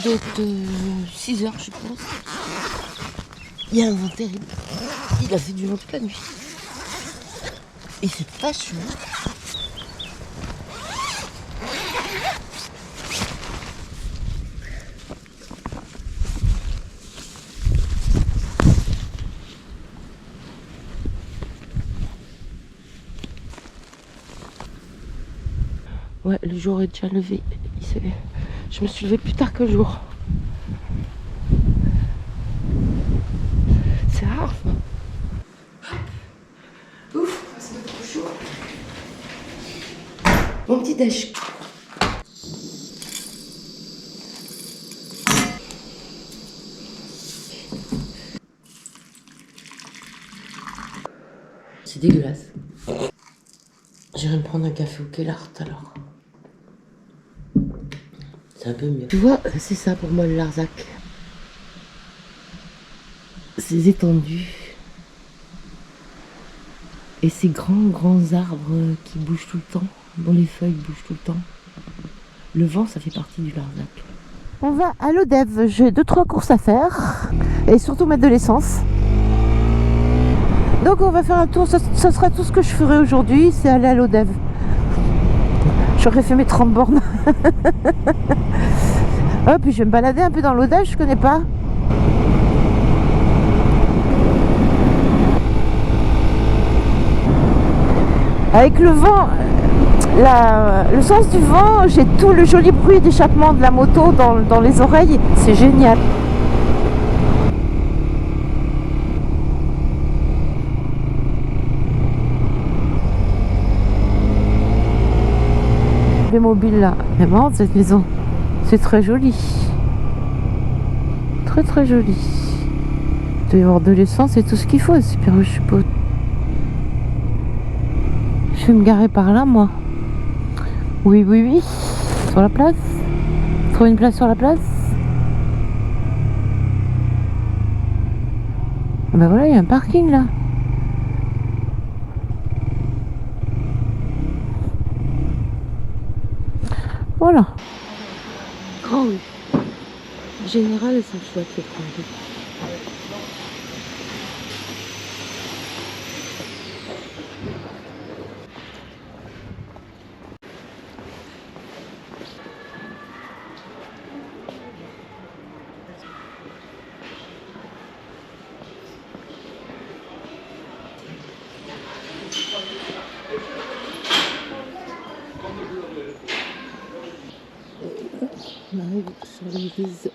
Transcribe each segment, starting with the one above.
doit être 6 heures, je pense. Il y a un vent terrible. Il a fait du vent toute la nuit. Et c'est pas chaud. Ouais, le jour est déjà levé. Je me suis levée plus tard que le jour. C'est rare ça. Ouf, c'est beaucoup chaud. Mon petit déj. C'est dégueulasse. J'irai me prendre un café au Kellart alors. C'est un peu mieux. Tu vois, c'est ça pour moi le Larzac. Ces étendues. Et ces grands arbres qui bougent tout le temps, dont les feuilles bougent tout le temps. Le vent, ça fait partie du Larzac. On va à l'Odev. J'ai 2-3 courses à faire. Et surtout mettre de l'essence. Donc on va faire un tour. Ce sera tout ce que je ferai aujourd'hui. C'est aller à l'Odev. J'aurais fait mes 30 bornes. Oh, puis je vais me balader un peu dans l'Odev. Je connais pas. Avec le vent, le sens du vent, j'ai tout le joli bruit d'échappement de la moto dans les oreilles. C'est génial. Les mobiles là, c'est marrant cette maison. C'est très joli. Très joli. Il doit y avoir de l'essence et tout ce qu'il faut. Super, je suppose. Je vais me garer par là, moi. Oui. Sur la place. Trouver une place sur la place. Ben voilà, il y a un parking là. Voilà. Grand rue. Général, elles sont chouettes les grandes rues. On arrive sur l'église.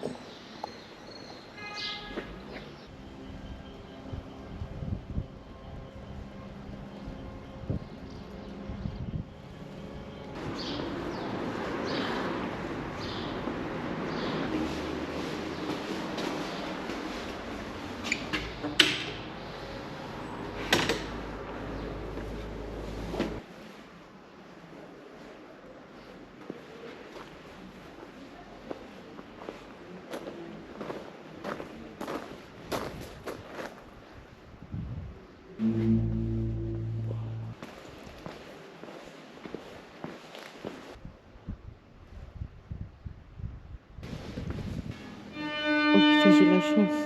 Oh putain, j'ai de la chance.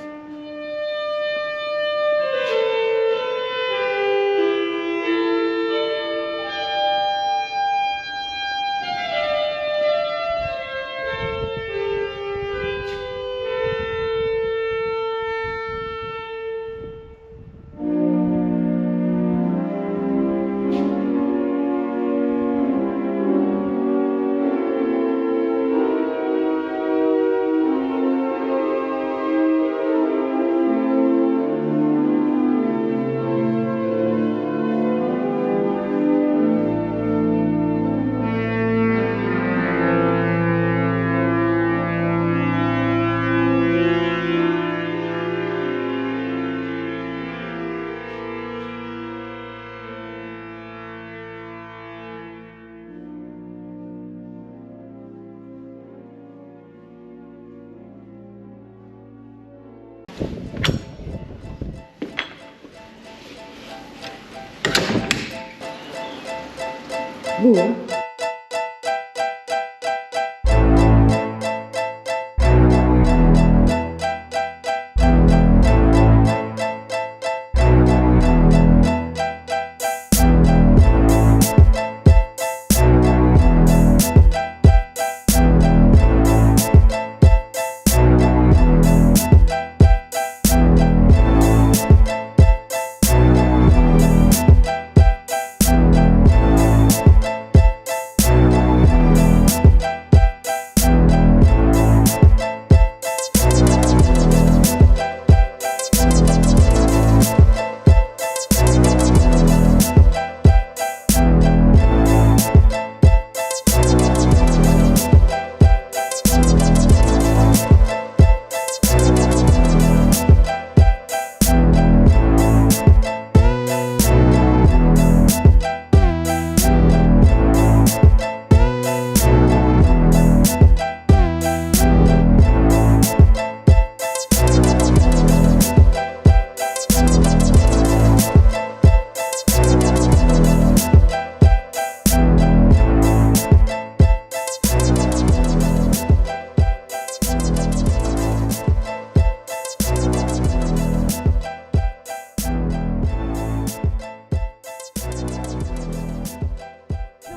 Beau, hein?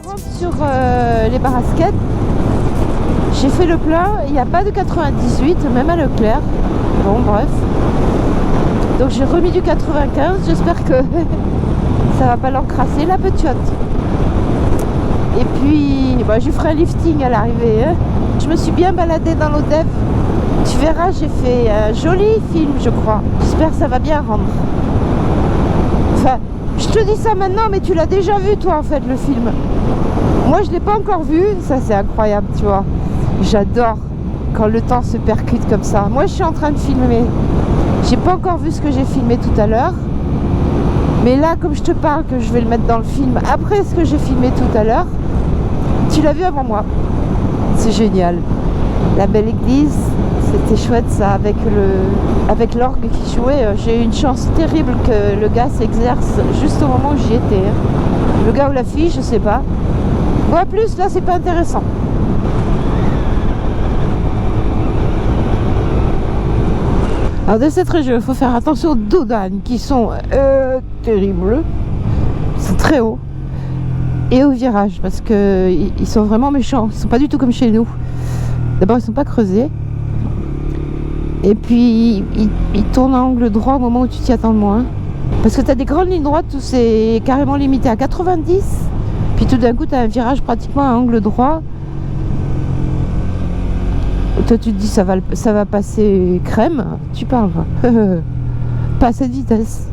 rentre sur les Barasquettes. J'ai fait le plein, il n'y a pas de 98, même à Leclerc. Bon, bref. Donc j'ai remis du 95, j'espère que ça va pas l'encrasser la petite. Et puis, bah, je ferai un lifting à l'arrivée. Hein. Je me suis bien baladée dans l'Odève. Tu verras, j'ai fait un joli film, je crois. J'espère que ça va bien rendre. Enfin, je te dis ça maintenant, mais tu l'as déjà vu, toi, en fait, le film. Moi, je l'ai pas encore vu. Ça, c'est incroyable, tu vois. J'adore quand le temps se percute comme ça. Moi, je suis en train de filmer. J'ai pas encore vu ce que j'ai filmé tout à l'heure. Mais là, comme je te parle, que je vais le mettre dans le film après ce que j'ai filmé tout à l'heure, tu l'as vu avant moi. C'est génial. La belle église, c'était chouette ça, avec l'orgue qui jouait. J'ai eu une chance terrible que le gars s'exerce juste au moment où j'y étais. Le gars ou la fille, je sais pas. Bon, à plus, là, c'est pas intéressant. Alors, dans cette région, il faut faire attention aux dos d'âne qui sont terribles. Ils sont très hauts. Et au virage, parce que ils sont vraiment méchants. Ils sont pas du tout comme chez nous. D'abord, ils sont pas creusés. Et puis, ils tournent à angle droit au moment où tu t'y attends le moins. Parce que tu as des grandes lignes droites où c'est carrément limité à 90. Puis tout d'un coup, tu as un virage pratiquement à angle droit. Toi, tu te dis, ça va passer crème. Tu parles. Pas à cette vitesse.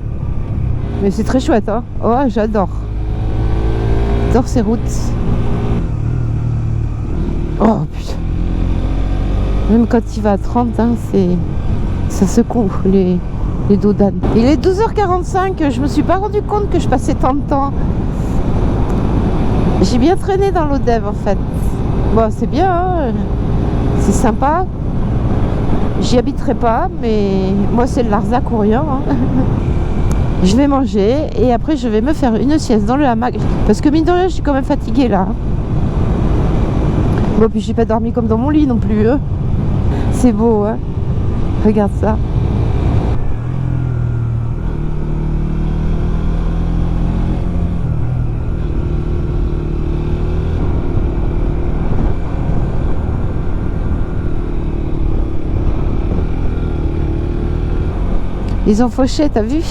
Mais c'est très chouette, hein. Oh, j'adore. J'adore ces routes. Oh, putain. Même quand il va à 30, hein, ça secoue les dos d'âne. Il est 12h45, je me suis pas rendu compte que je passais tant de temps. J'ai bien traîné dans l'Odève en fait. Bon, c'est bien, hein, c'est sympa. J'y habiterai pas, mais moi c'est le Larzac ou rien. Hein. Je vais manger et après je vais me faire une sieste dans le hamac. Parce que mine de rien, je suis quand même fatiguée là. Bon, puis j'ai pas dormi comme dans mon lit non plus. Hein. C'est beau, hein. Regarde ça. Ils ont fauché, t'as vu?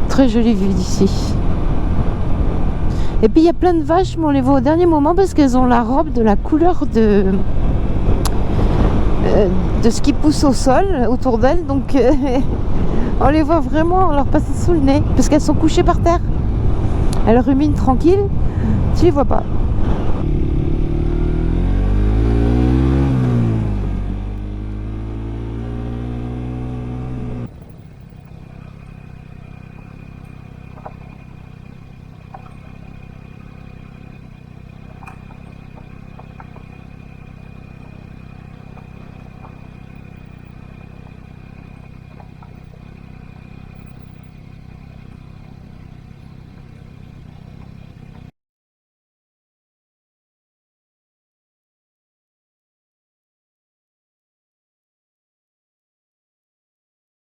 Très jolie vue d'ici. Et puis il y a plein de vaches, mais on les voit au dernier moment parce qu'elles ont la robe de la couleur de ce qui pousse au sol autour d'elles. Donc on les voit vraiment leur passer sous le nez parce qu'elles sont couchées par terre. Elles ruminent tranquilles, tu les vois pas.